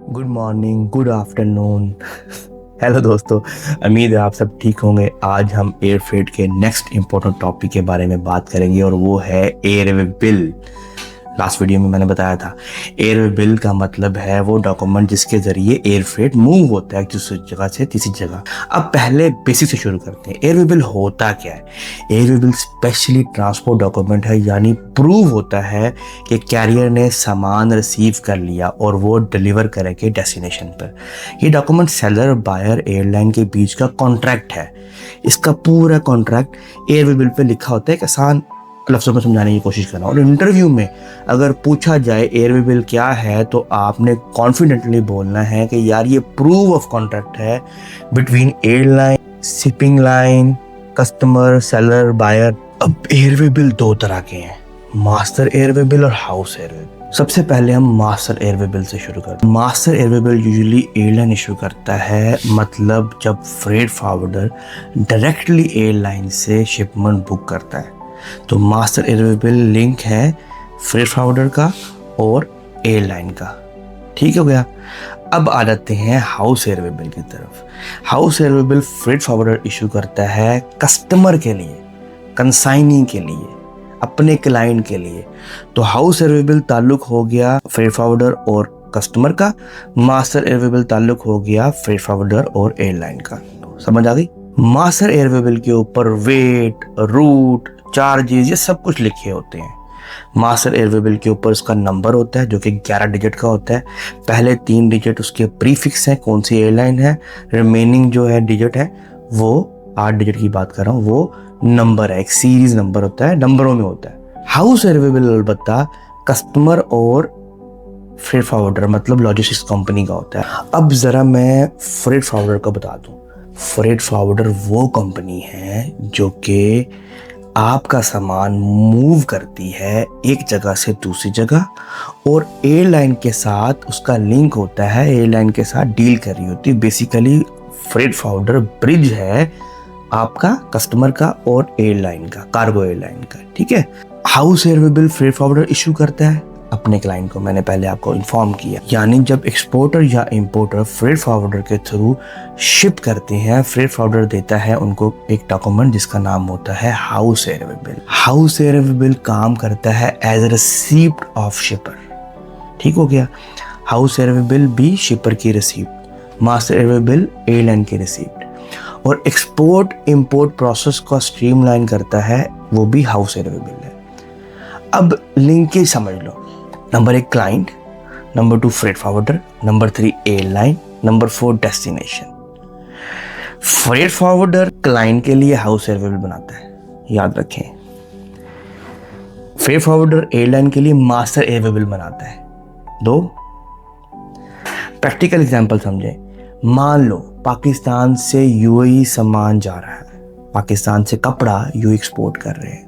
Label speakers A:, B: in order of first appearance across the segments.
A: Good morning, good afternoon. Hello दोस्तों, उम्मीद है आप सब ठीक होंगे। आज हम एयर फ्रेट के नेक्स्ट इम्पोर्टेंट टॉपिक के बारे में बात करेंगे और वो है एयरवे बिल। लास्ट वीडियो में मैंने बताया था एयरवे बिल का मतलब है वो डॉक्यूमेंट जिसके जरिए एयर फ्रेट मूव होता है दूसरी जगह से तीसरी जगह। अब पहले बेसिक से शुरू करते हैं। एयरवे बिल होता क्या है? Airway bill specially transport document है, यानी प्रूव होता है कि कैरियर ने सामान रिसीव कर लिया और वो डिलीवर करेंगे डेस्टिनेशन पर। ये डॉक्यूमेंट सेलर, बायर, एयरलाइन के बीच का कॉन्ट्रैक्ट है। इसका पूरा कॉन्ट्रैक्ट एयरवे बिल पे लिखा होता है। एक आसान लफ्ज़ों में समझाने की कोशिश कर रहा हूँ। और इंटरव्यू में अगर पूछा जाए एयरवे बिल क्या है तो आपने कॉन्फिडेंटली बोलना है कि यार ये प्रूफ ऑफ कॉन्ट्रैक्ट है between airline, shipping line, customer, seller, buyer. अब एयरवे बिल दो तरह के हैं, मास्टर एयरवे बिल और हाउस एयरवे बिल। सबसे पहले हम मास्टर एयरवे बिल से शुरू करते हैं। Master airway bill usually airline issue करता है, मतलब जब फ्रेट फॉरवर्डर डायरेक्टली एयरलाइन से शिपमेंट बुक करता है तो मास्टर एयरवे बिल लिंक है फ्रेट फॉरवर्डर का और एयरलाइन का। ठीक हो गया। अब आ जाते हैं हाउस एयरवे बिल की तरफ। House airway bill freight forwarder issue करता है कस्टमर के लिए, कंसाइनी के लिए, अपने क्लाइंट के लिए। तो हाउस एयरवे बिल ताल्लुक हो गया फ्रेट फॉरवर्डर और कस्टमर का, मास्टर एयरवे बिल ताल्लुक हो गया फ्रेट फॉरवर्डर और एयरलाइन का। समझ आ गई? मास्टर एयरवे बिल के ऊपर वेट, रूट, चार्जेस, ये सब कुछ लिखे होते हैं। मास्टर एयरवे बिल के ऊपर उसका नंबर होता है जो कि 11 डिजिट का होता है। पहले 3 डिजिट उसके प्रीफिक्स हैं, कौन सी एयरलाइन है। रिमेनिंग जो है डिजिट है वो 8 डिजिट की बात कर रहा हूँ, वो नंबर है, एक सीरीज नंबर होता है, नंबरों में होता है। हाउस एयरवे बिल अलबत्ता कस्टमर और फ्रेट फॉरवर्डर मतलब लॉजिस्टिक्स कंपनी का होता है। अब जरा मैं फ्रेट फॉरवर्डर का बता दूं। फ्रेट फॉरवर्डर वो कंपनी है जो कि आपका सामान मूव करती है एक जगह से दूसरी जगह और एयरलाइन के साथ उसका लिंक होता है, एयरलाइन के साथ डील कर रही होती है। बेसिकली फ्रेट फॉरवर्डर ब्रिज है आपका कस्टमर का और एयरलाइन का, कार्गो एयरलाइन का। ठीक है। House airway bill freight forwarder issue करता है अपने क्लाइंट को, मैंने पहले आपको इन्फॉर्म किया। यानी जब एक्सपोर्टर या इंपोर्टर फ्रेट फॉरवर्डर के थ्रू शिप करते हैं, फ्रेट फॉरवर्डर देता है उनको एक डॉक्यूमेंट जिसका नाम होता है house airway bill. House airway bill काम करता है as a receipt of shipper. ठीक हो गया। हाउस एयरवे बिल भी शिपर की receipt, master airway bill airline की रिसीप्ट। और एक्सपोर्ट इंपोर्ट प्रोसेस को स्ट्रीमलाइन करता है वो भी हाउस एयरवे बिल है। अब लिंकेज समझ लो। Number 1 client, number 2 freight forwarder, number 3 airline, number 4 destination. Freight forwarder client के लिए हाउस एयरवे बिल बनाता है, याद रखें। फ्रेट फॉरवर्डर एयरलाइन के लिए मास्टर एयरवे बिल बनाता है। दो प्रैक्टिकल एग्जांपल समझें। मान लो पाकिस्तान से यूएई सामान जा रहा है, पाकिस्तान से कपड़ा यूएई एक्सपोर्ट कर रहे हैं।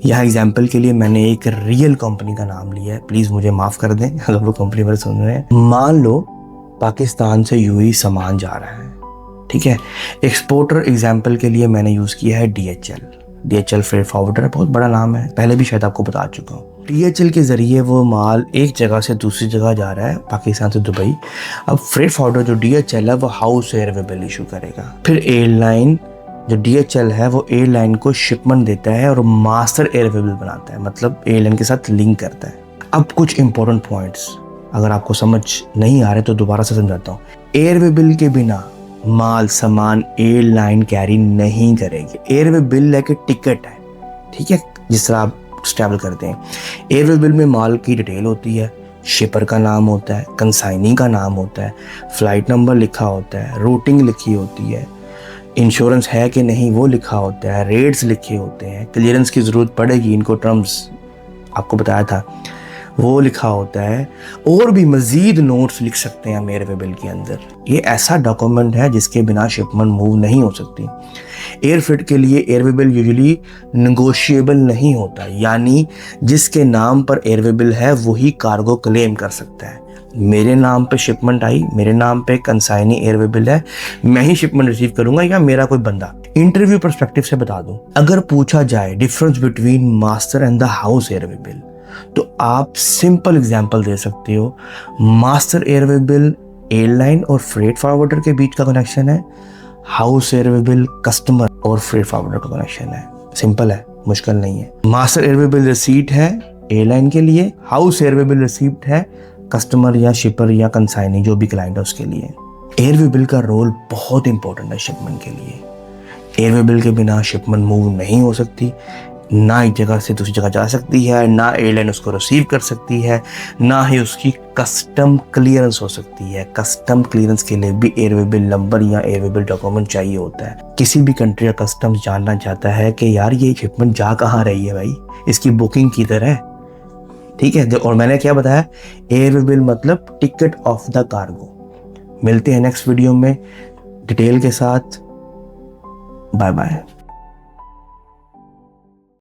A: यहाँ एग्जाम्पल के लिए मैंने एक रियल कंपनी का नाम लिया है, प्लीज मुझे माफ कर दें अगर वो कंपनी मेरे सुन रहे हैं। मान लो पाकिस्तान से यूएई सामान जा रहा है, ठीक है। एक्सपोर्टर एग्जाम्पल के लिए मैंने यूज किया है डीएचएल फ्रेट फॉरवर्डर, बहुत बड़ा नाम है, पहले भी शायद आपको बता चुका हूँ। डीएचएल के जरिए वो माल एक जगह से दूसरी जगह जा रहा है, पाकिस्तान से दुबई। अब फ्रेट फॉरवर्डर जो डीएचएल है वो हाउस एयरवे बिल इशू करेगा। फिर एयरलाइन जो डीएचएल है वो एयरलाइन को शिपमेंट देता है और मास्टर एयरवे बिल बनाता है, मतलब एयरलाइन के साथ लिंक करता है। अब कुछ इंपॉर्टेंट पॉइंट्स अगर आपको समझ नहीं आ रहे तो दोबारा से समझाता हूँ। एयरवे बिल के बिना माल सामान एयरलाइन कैरी नहीं करेगी। एयरवे बिल एक टिकट है, ठीक है, जिस तरह आप ट्रैवल करते हैं। एयरवे बिल में माल की डिटेल होती है, शिपर का नाम होता है, कंसाइनी का नाम होता है, फ्लाइट नंबर लिखा होता है, रूटिंग लिखी होती है, इंश्योरेंस है कि नहीं वो लिखा होता है, रेट्स लिखे होते हैं, क्लियरेंस की ज़रूरत पड़ेगी, इनको टर्म्स आपको बताया था वो लिखा होता है, और भी मज़ीद नोट्स लिख सकते हैं हम एयरवे बिल के अंदर। ये ऐसा डॉक्यूमेंट है जिसके बिना शिपमेंट मूव नहीं हो सकती। एयर फ्रेट के लिए एयरवे बिल यूजुअली नेगोशिएबल नहीं होता, यानी जिसके नाम पर एयरवे बिल है वही कार्गो क्लेम कर सकता है। मेरे नाम पे शिपमेंट आई, मेरे नाम पे कंसाइनी एयरवे बिल है, मैं ही शिपमेंट रिसीव करूंगा या मेरा कोई बंदा। इंटरव्यू पर्सपेक्टिव से बता दूं, अगर पूछा जाए difference between master and the house airway bill, तो आप सिंपल एग्जांपल दे सकते हो, मास्टर एयरवे बिल एयरलाइन और फ्रेट फॉरवर्डर के बीच का कनेक्शन है, हाउस एयरवे बिल कस्टमर और फ्रेट फॉरवर्डर का कनेक्शन है। सिंपल है, मुश्किल नहीं है। मास्टर एयरवे बिल रिसीट है एयरलाइन के लिए, हाउस एयरवे बिल रिसीप्ट है कस्टमर या शिपर या कंसाइनी जो भी क्लाइंट है उसके लिए। एयरवे बिल का रोल बहुत इंपॉर्टेंट है शिपमेंट के लिए। एयरवे बिल के बिना शिपमेंट मूव नहीं हो सकती, ना एक जगह से दूसरी जगह जा सकती है, ना एयरलाइन उसको रिसीव कर सकती है, ना ही उसकी कस्टम क्लियरेंस हो सकती है। कस्टम क्लियरेंस के लिए भी एयरवे बिल नंबर या एयरवे बिल डॉक्यूमेंट चाहिए होता है। किसी भी कंट्री का कस्टम्स जानना चाहता है कि यार ये शिपमेंट जा कहाँ रही है भाई, इसकी बुकिंग किधर है, ठीक है। और मैंने क्या बताया, एयरवे बिल मतलब टिकट ऑफ द कार्गो। मिलते हैं नेक्स्ट वीडियो में डिटेल के साथ। Bye bye.